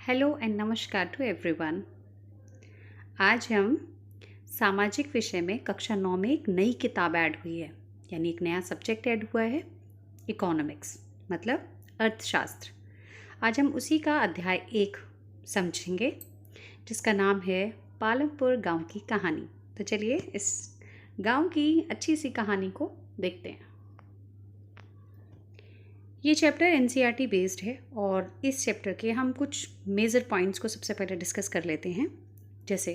Hello and नमस्कार to everyone. आज हम सामाजिक विषय में कक्षा 9 में एक नई किताब ऐड हुई है, यानी एक नया सब्जेक्ट ऐड हुआ है, इकोनॉमिक्स मतलब अर्थशास्त्र। आज हम उसी का अध्याय 1 समझेंगे, जिसका नाम है पालमपुर गांव की कहानी। तो चलिए इस गांव की अच्छी सी कहानी को देखते हैं। ये चैप्टर एनसीईआरटी बेस्ड है और इस चैप्टर के हम कुछ मेजर पॉइंट्स को सबसे पहले डिस्कस कर लेते हैं। जैसे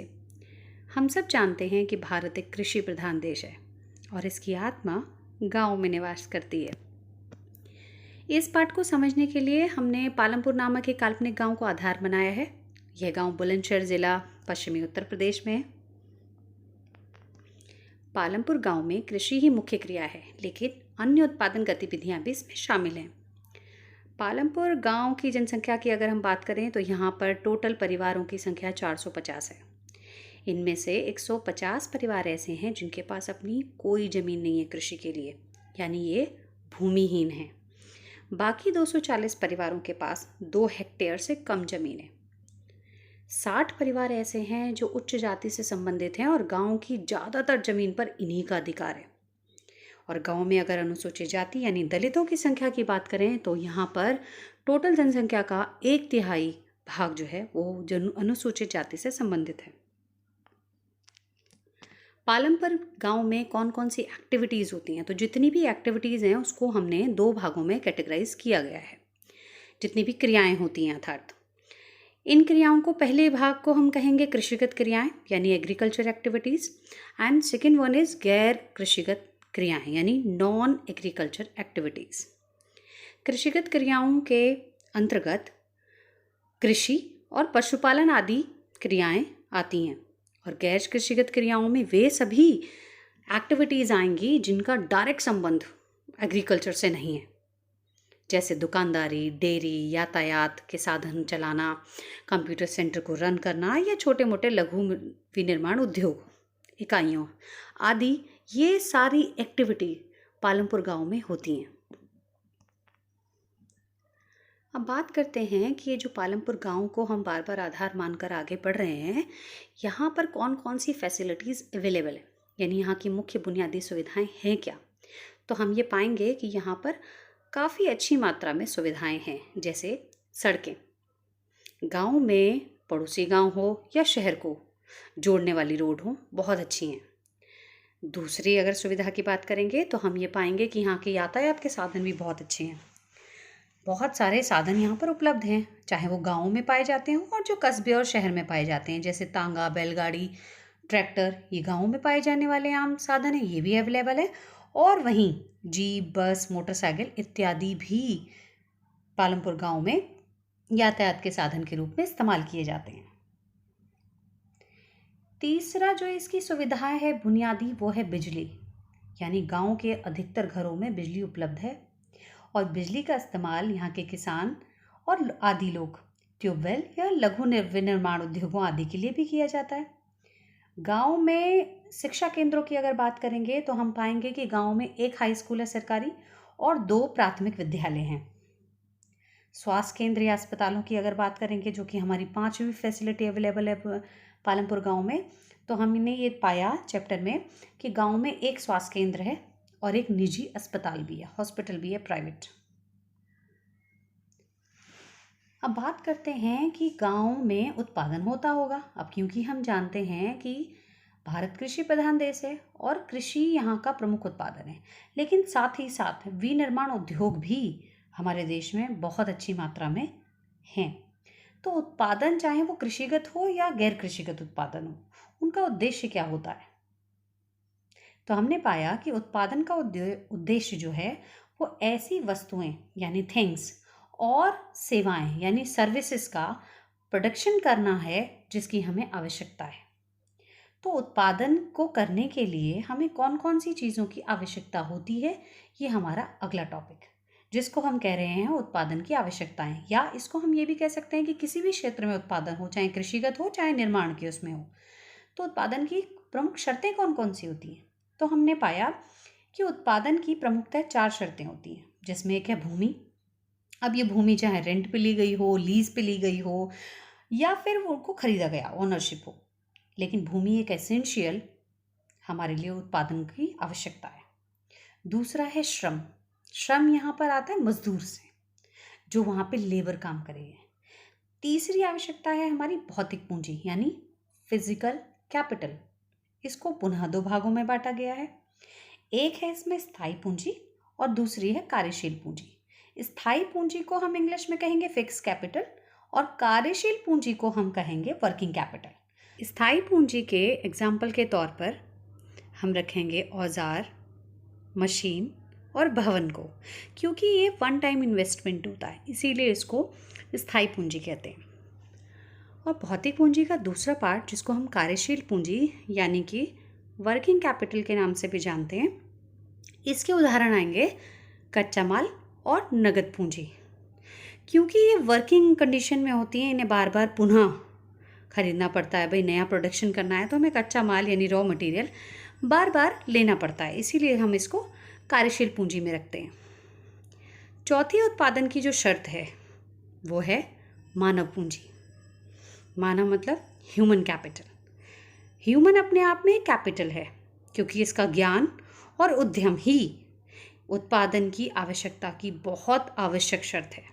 हम सब जानते हैं कि भारत एक कृषि प्रधान देश है और इसकी आत्मा गांव में निवास करती है। इस पाठ को समझने के लिए हमने पालमपुर नामक एक काल्पनिक गांव को आधार बनाया है। यह गांव बुलंदशहर जिला पश्चिमी उत्तर प्रदेश में है। पालमपुर गांव में कृषि ही मुख्य क्रिया है, लेकिन अन्य उत्पादन गतिविधियां भी इसमें शामिल हैं। पालमपुर गांव की जनसंख्या की अगर हम बात करें तो यहाँ पर टोटल परिवारों की संख्या 450 है। इनमें से 150 परिवार ऐसे हैं जिनके पास अपनी कोई ज़मीन नहीं है कृषि के लिए, यानी ये भूमिहीन हैं। बाकी 240 परिवारों के पास 2 हेक्टेयर से कम ज़मीन है। 60 परिवार ऐसे हैं जो उच्च जाति से संबंधित हैं और गांव की ज़्यादातर ज़मीन पर इन्हीं का अधिकार है। और गांव में अगर अनुसूचित जाति यानी दलितों की संख्या की बात करें तो यहाँ पर टोटल जनसंख्या का 1/3 भाग जो है वो अनुसूचित जाति से संबंधित है। पालमपुर गांव में कौन कौन सी एक्टिविटीज़ होती हैं, तो जितनी भी एक्टिविटीज़ हैं उसको हमने 2 भागों में कैटेगराइज किया गया है। जितनी भी क्रियाएं होती हैं अर्थात इन क्रियाओं को, पहले भाग को हम कहेंगे कृषिगत क्रियाएं यानी agriculture activities, and second one is गैर कृषिगत क्रियाएं यानी नॉन एग्रीकल्चर एक्टिविटीज़। कृषिगत क्रियाओं के अंतर्गत कृषि और पशुपालन आदि क्रियाएं आती हैं और गैर कृषिगत क्रियाओं में वे सभी एक्टिविटीज़ आएंगी जिनका डायरेक्ट संबंध एग्रीकल्चर से नहीं है, जैसे दुकानदारी, डेयरी, यातायात के साधन चलाना, कंप्यूटर सेंटर को रन करना या छोटे मोटे लघु विनिर्माण उद्योग इकाइयों आदि। ये सारी एक्टिविटी पालमपुर गांव में होती हैं। अब बात करते हैं कि ये जो पालमपुर गांव को हम बार बार आधार मानकर आगे बढ़ रहे हैं, यहाँ पर कौन कौन सी फैसिलिटीज़ अवेलेबल है, यानी यहाँ की मुख्य बुनियादी सुविधाएं हैं क्या। तो हम ये पाएंगे कि यहाँ पर काफ़ी अच्छी मात्रा में सुविधाएं हैं, जैसे सड़कें। गांव में पड़ोसी गांव हो या शहर को जोड़ने वाली रोड हो, बहुत अच्छी हैं। दूसरी अगर सुविधा की बात करेंगे तो हम ये पाएंगे कि यहाँ के यातायात के साधन भी बहुत अच्छे हैं। बहुत सारे साधन यहाँ पर उपलब्ध हैं, चाहे वो गाँव में पाए जाते हों और जो कस्बे और शहर में पाए जाते हैं, जैसे तांगा, बैलगाड़ी, ट्रैक्टर, ये गाँव में पाए जाने वाले आम साधन हैं, ये भी अवेलेबल है। और वहीं जीप, बस, मोटरसाइकिल इत्यादि भी पालमपुर गाँव में यातायात के साधन के रूप में इस्तेमाल किए जाते हैं। तीसरा जो इसकी सुविधा है बुनियादी, वो है बिजली, यानी गांव के अधिकतर घरों में बिजली उपलब्ध है और बिजली का इस्तेमाल यहाँ के किसान और आदि लोग ट्यूबवेल या लघु विनिर्माण उद्योगों आदि के लिए भी किया जाता है। गांव में शिक्षा केंद्रों की अगर बात करेंगे तो हम पाएंगे कि गांव में 1 हाई स्कूल है सरकारी और 2 प्राथमिक विद्यालय हैं। स्वास्थ्य केंद्र या अस्पतालों की अगर बात करेंगे, जो कि हमारी 5वीं फैसिलिटी अवेलेबल है पालमपुर गांव में, तो हमने ये पाया चैप्टर में कि गांव में 1 स्वास्थ्य केंद्र है और 1 निजी अस्पताल भी है, हॉस्पिटल भी है प्राइवेट। अब बात करते हैं कि गांव में उत्पादन होता होगा। अब क्योंकि हम जानते हैं कि भारत कृषि प्रधान देश है और कृषि यहाँ का प्रमुख उत्पादन है, लेकिन साथ ही साथ विनिर्माण उद्योग भी हमारे देश में बहुत अच्छी मात्रा में हैं। तो उत्पादन चाहे वो कृषिगत हो या गैर कृषिगत उत्पादन हो, उनका उद्देश्य क्या होता है। तो हमने पाया कि उत्पादन का उद्देश्य जो है वो ऐसी वस्तुएं यानी थिंग्स और सेवाएं यानी सर्विसेज का प्रोडक्शन करना है जिसकी हमें आवश्यकता है। तो उत्पादन को करने के लिए हमें कौन कौन सी चीज़ों की आवश्यकता होती है, ये हमारा अगला टॉपिक, जिसको हम कह रहे हैं उत्पादन की आवश्यकताएं, या इसको हम ये भी कह सकते हैं कि किसी भी क्षेत्र में उत्पादन हो, चाहे कृषिगत हो चाहे निर्माण की उसमें हो, तो उत्पादन की प्रमुख शर्तें कौन कौन सी होती हैं। तो हमने पाया कि उत्पादन की प्रमुखतः 4 शर्तें होती हैं, जिसमें एक है भूमि, अब ये भूमि चाहे रेंट पे ली गई हो, लीज पे ली गई हो, या फिर उनको खरीदा गया ओनरशिप हो, लेकिन भूमि एक एसेंशियल हमारे लिए उत्पादन की आवश्यकता है। दूसरा है श्रम। श्रम यहाँ पर आता है मजदूर से, जो वहाँ पे लेबर काम करेंगे। तीसरी आवश्यकता है हमारी भौतिक पूंजी यानी फिजिकल कैपिटल। इसको पुनः दो भागों में बांटा गया है। एक है इसमें स्थायी पूंजी और दूसरी है कार्यशील पूंजी। स्थायी पूंजी को हम इंग्लिश में कहेंगे फिक्स कैपिटल और कार्यशील पूंजी को हम कहेंगे वर्किंग कैपिटल। स्थायी पूंजी के एग्जाम्पल के तौर पर हम रखेंगे औजार, मशीन और भवन को, क्योंकि ये वन टाइम इन्वेस्टमेंट होता है, इसीलिए इसको स्थायी पूंजी कहते हैं। और भौतिक पूंजी का दूसरा पार्ट, जिसको हम कार्यशील पूंजी यानी कि वर्किंग कैपिटल के नाम से भी जानते हैं, इसके उदाहरण आएंगे कच्चा माल और नगद पूंजी। क्योंकि ये वर्किंग कंडीशन में होती हैं, इन्हें बार बार पुनः खरीदना पड़ता है। भाई नया प्रोडक्शन करना है तो हमें कच्चा माल यानी रॉ मटेरियल बार बार लेना पड़ता है, इसीलिए हम इसको कार्यशील पूंजी में रखते हैं। चौथी उत्पादन की जो शर्त है वो है मानव पूंजी। मानव मतलब ह्यूमन कैपिटल। ह्यूमन अपने आप में कैपिटल है, क्योंकि इसका ज्ञान और उद्यम ही उत्पादन की आवश्यकता की बहुत आवश्यक शर्त है।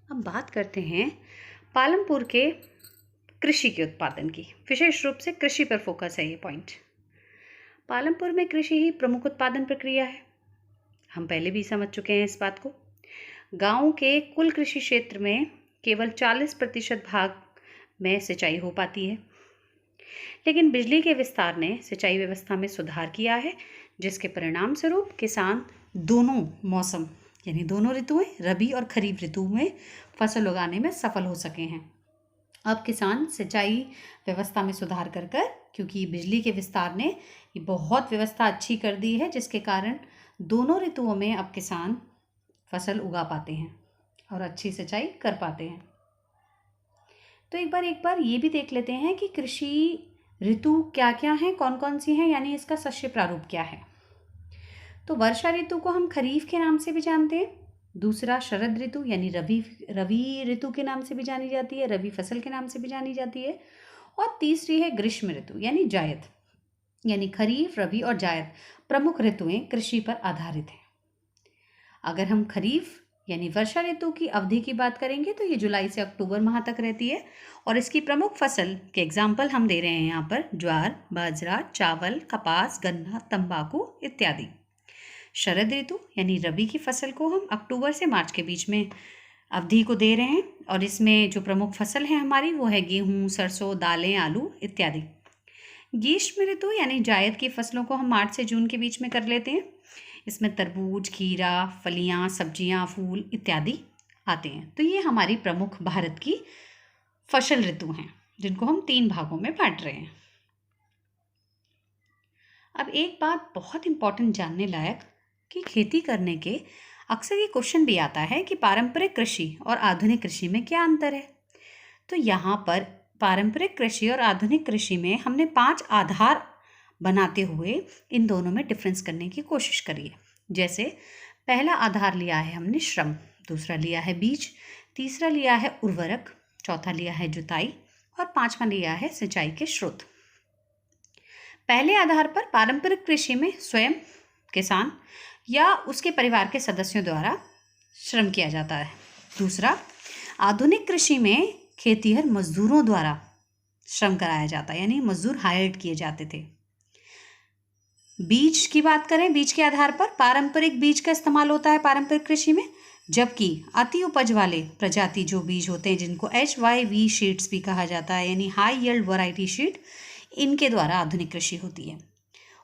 अब बात करते हैं पालमपुर के कृषि के उत्पादन की। विशेष रूप से कृषि पर फोकस है ये पॉइंट। पालमपुर में कृषि ही प्रमुख उत्पादन प्रक्रिया है। हम पहले भी समझ चुके हैं इस बात को। गांव के कुल कृषि क्षेत्र में केवल 40% भाग में सिंचाई हो पाती है, लेकिन बिजली के विस्तार ने सिंचाई व्यवस्था में सुधार किया है, जिसके परिणाम स्वरूप किसान दोनों मौसम यानी दोनों ऋतुएं, रबी और खरीफ ऋतु में फसल उगाने में सफल हो सके हैं। अब किसान सिंचाई व्यवस्था में सुधार कर क्योंकि बिजली के विस्तार ने ये बहुत व्यवस्था अच्छी कर दी है, जिसके कारण दोनों ऋतुओं में अब किसान फसल उगा पाते हैं और अच्छी सिंचाई कर पाते हैं। तो एक बार ये भी देख लेते हैं कि कृषि ऋतु क्या क्या हैं, कौन कौन सी हैं, यानी इसका शस्य प्रारूप क्या है। तो वर्षा ऋतु को हम खरीफ के नाम से भी जानते हैं। दूसरा शरद ऋतु यानी रवि ऋतु के नाम से भी जानी जाती है, रवि फसल के नाम से भी जानी जाती है। और तीसरी है ग्रीष्म ऋतु यानी जायद, यानी खरीफ, रबी और जायद प्रमुख ऋतुएं कृषि पर आधारित हैं। अगर हम खरीफ यानी वर्षा ऋतु की अवधि की बात करेंगे तो ये जुलाई से अक्टूबर माह तक रहती है, और इसकी प्रमुख फसल के एग्जाम्पल हम दे रहे हैं यहाँ पर ज्वार, बाजरा, चावल, कपास, गन्ना, तंबाकू इत्यादि। शरद ऋतु यानी रबी की फसल को हम अक्टूबर से मार्च के बीच में अवधि को दे रहे हैं, और इसमें जो प्रमुख फसल है हमारी वो है गेहूँ, सरसों, दालें, आलू इत्यादि। ग्रीष्म ऋतु यानी जायद की फसलों को हम मार्च से जून के बीच में कर लेते हैं। इसमें तरबूज, खीरा, फलियां, सब्जियां, फूल इत्यादि आते हैं। तो ये हमारी प्रमुख भारत की फसल ऋतु हैं, जिनको हम 3 भागों में बांट रहे हैं। अब एक बात बहुत इंपॉर्टेंट जानने लायक कि खेती करने के अक्सर ये क्वेश्चन भी आता है कि पारंपरिक कृषि और आधुनिक कृषि में क्या अंतर है। तो यहाँ पर पारंपरिक कृषि और आधुनिक कृषि में हमने 5 आधार बनाते हुए इन दोनों में डिफरेंस करने की कोशिश करी है। जैसे पहला आधार लिया है हमने श्रम, दूसरा लिया है बीज, तीसरा लिया है उर्वरक, चौथा लिया है जुताई और 5वां लिया है सिंचाई के स्रोत। पहले आधार पर पारंपरिक कृषि में स्वयं किसान या उसके परिवार के सदस्यों द्वारा श्रम किया जाता है। दूसरा, आधुनिक कृषि में खेतीहर मजदूरों द्वारा श्रम कराया जाता है, यानी मजदूर हायर्ड किए जाते थे। बीज की बात करें, बीज के आधार पर पारंपरिक बीज का इस्तेमाल होता है पारंपरिक कृषि में, जबकि अति उपज वाले प्रजाति जो बीज होते हैं जिनको HYV शीट्स भी कहा जाता है, यानी हाई यील्ड वैरायटी शीट, इनके द्वारा आधुनिक कृषि होती है।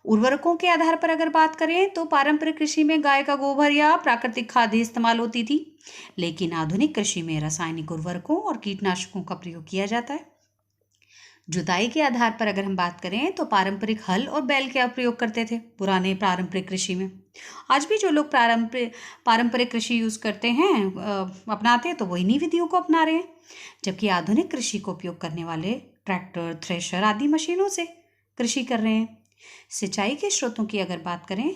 उर्वरकों के आधार पर अगर बात करें तो पारंपरिक कृषि में गाय का गोबर या प्राकृतिक खाद इस्तेमाल होती थी, लेकिन आधुनिक कृषि में रासायनिक उर्वरकों और कीटनाशकों का प्रयोग किया जाता है। जुताई के आधार पर अगर हम बात करें तो पारंपरिक हल और बैल का प्रयोग करते थे पुराने पारंपरिक कृषि में। आज भी जो लोग पारंपरिक कृषि यूज़ करते हैं, अपनाते हैं, तो वो इन्हीं विधियों को अपना रहे हैं, जबकि आधुनिक कृषि को उपयोग करने वाले ट्रैक्टर, थ्रेशर आदि मशीनों से कृषि कर रहे हैं। सिंचाई के स्रोतों की अगर बात करें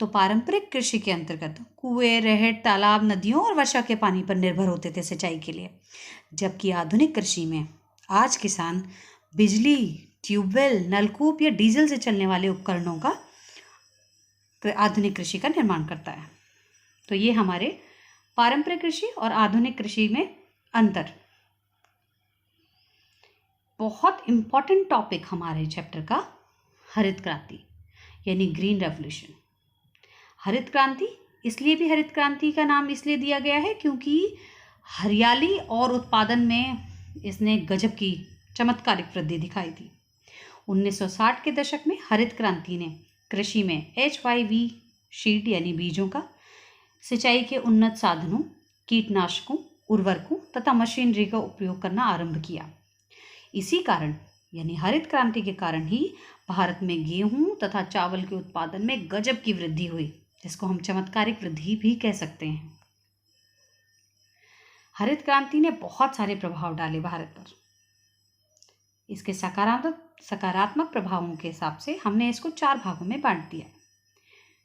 तो पारंपरिक कृषि के अंतर्गत कुएं, रहट, तालाब, नदियों और वर्षा के पानी पर निर्भर होते थे सिंचाई के लिए, जबकि आधुनिक कृषि में आज किसान बिजली, ट्यूबवेल, नलकूप या डीजल से चलने वाले उपकरणों का आधुनिक कृषि का निर्माण करता है। तो ये हमारे पारंपरिक कृषि और आधुनिक कृषि में अंतर। बहुत इंपॉर्टेंट टॉपिक हमारे चैप्टर का हरित क्रांति यानी ग्रीन रेवोल्यूशन। हरित क्रांति इसलिए भी हरित क्रांति का नाम इसलिए दिया गया है क्योंकि हरियाली और उत्पादन में इसने गजब की चमत्कारिक वृद्धि दिखाई थी। 1960 के दशक में हरित क्रांति ने कृषि में HYV शीट यानी बीजों का, सिंचाई के उन्नत साधनों, कीटनाशकों, उर्वरकों तथा मशीनरी का उपयोग करना आरंभ किया। इसी कारण यानी हरित क्रांति के कारण ही भारत में गेहूं तथा चावल के उत्पादन में गजब की वृद्धि हुई, जिसको हम चमत्कारिक वृद्धि भी कह सकते हैं। हरित क्रांति ने बहुत सारे प्रभाव डाले भारत पर। इसके सकारात्मक प्रभावों के हिसाब से हमने इसको 4 भागों में बांट दिया।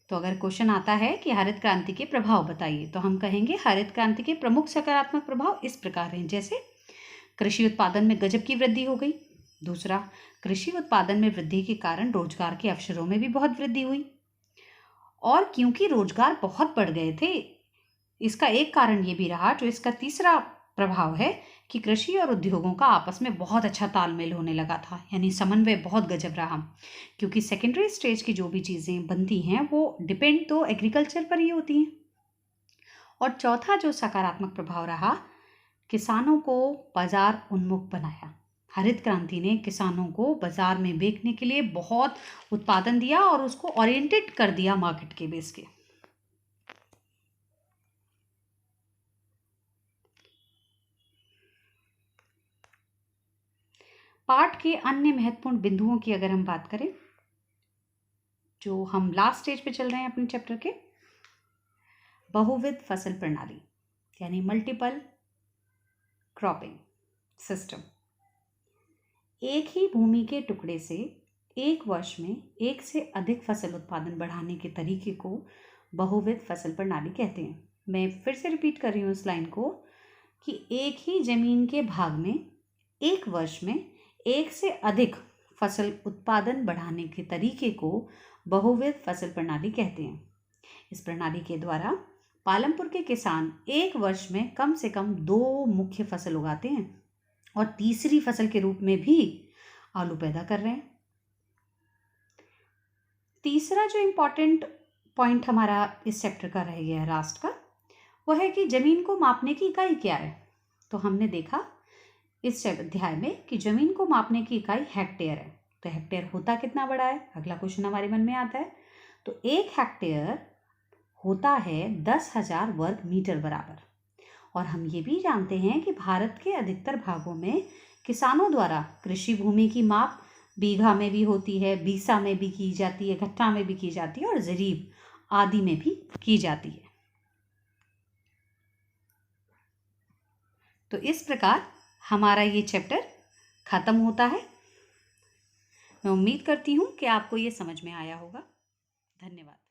तो अगर क्वेश्चन आता है कि हरित क्रांति के प्रभाव बताइए, तो हम कहेंगे हरित क्रांति के प्रमुख सकारात्मक प्रभाव इस प्रकार हैं, जैसे कृषि उत्पादन में गजब की वृद्धि हो गई। दूसरा, कृषि उत्पादन में वृद्धि के कारण रोजगार के अवसरों में भी बहुत वृद्धि हुई। और क्योंकि रोजगार बहुत बढ़ गए थे, इसका एक कारण ये भी रहा, जो इसका तीसरा प्रभाव है कि कृषि और उद्योगों का आपस में बहुत अच्छा तालमेल होने लगा था, यानी समन्वय बहुत गजब रहा। क्योंकि सेकेंडरी स्टेज की जो भी चीज़ें बनती हैं वो डिपेंड तो एग्रीकल्चर पर ही होती हैं। और चौथा जो सकारात्मक प्रभाव रहा, किसानों को बाजार उन्मुख बनाया। हरित क्रांति ने किसानों को बाजार में बेचने के लिए बहुत उत्पादन दिया और उसको ओरिएंटेड कर दिया मार्केट के बेस के। पाठ के अन्य महत्वपूर्ण बिंदुओं की अगर हम बात करें, जो हम लास्ट स्टेज पे चल रहे हैं अपने चैप्टर के, बहुविध फसल प्रणाली यानी मल्टीपल क्रॉपिंग सिस्टम। एक ही भूमि के टुकड़े से एक वर्ष में एक से अधिक फसल उत्पादन बढ़ाने के तरीके को बहुविध फसल प्रणाली कहते हैं। मैं फिर से रिपीट कर रही हूँ इस लाइन को कि एक ही जमीन के भाग में एक वर्ष में एक से अधिक फसल उत्पादन बढ़ाने के तरीके को बहुविध फसल प्रणाली कहते हैं। इस प्रणाली के द्वारा पालमपुर के किसान एक वर्ष में कम से कम 2 मुख्य फसल उगाते हैं और तीसरी फसल के रूप में भी आलू पैदा कर रहे हैं। तीसरा जो इम्पोर्टेंट पॉइंट हमारा इस चैप्टर का रह गया है लास्ट का, वह है कि जमीन को मापने की इकाई क्या है। तो हमने देखा इस अध्याय में कि जमीन को मापने की इकाई हेक्टेयर है। तो हेक्टेयर होता कितना बड़ा है, अगला क्वेश्चन हमारे मन में आता है। तो 1 हेक्टेयर होता है 10,000 वर्ग मीटर बराबर। और हम ये भी जानते हैं कि भारत के अधिकतर भागों में किसानों द्वारा कृषि भूमि की माप बीघा में भी होती है, बीसा में भी की जाती है, घट्टा में भी की जाती है और जरीब आदि में भी की जाती है। तो इस प्रकार हमारा ये चैप्टर खत्म होता है। मैं उम्मीद करती हूँ कि आपको ये समझ में आया होगा। धन्यवाद।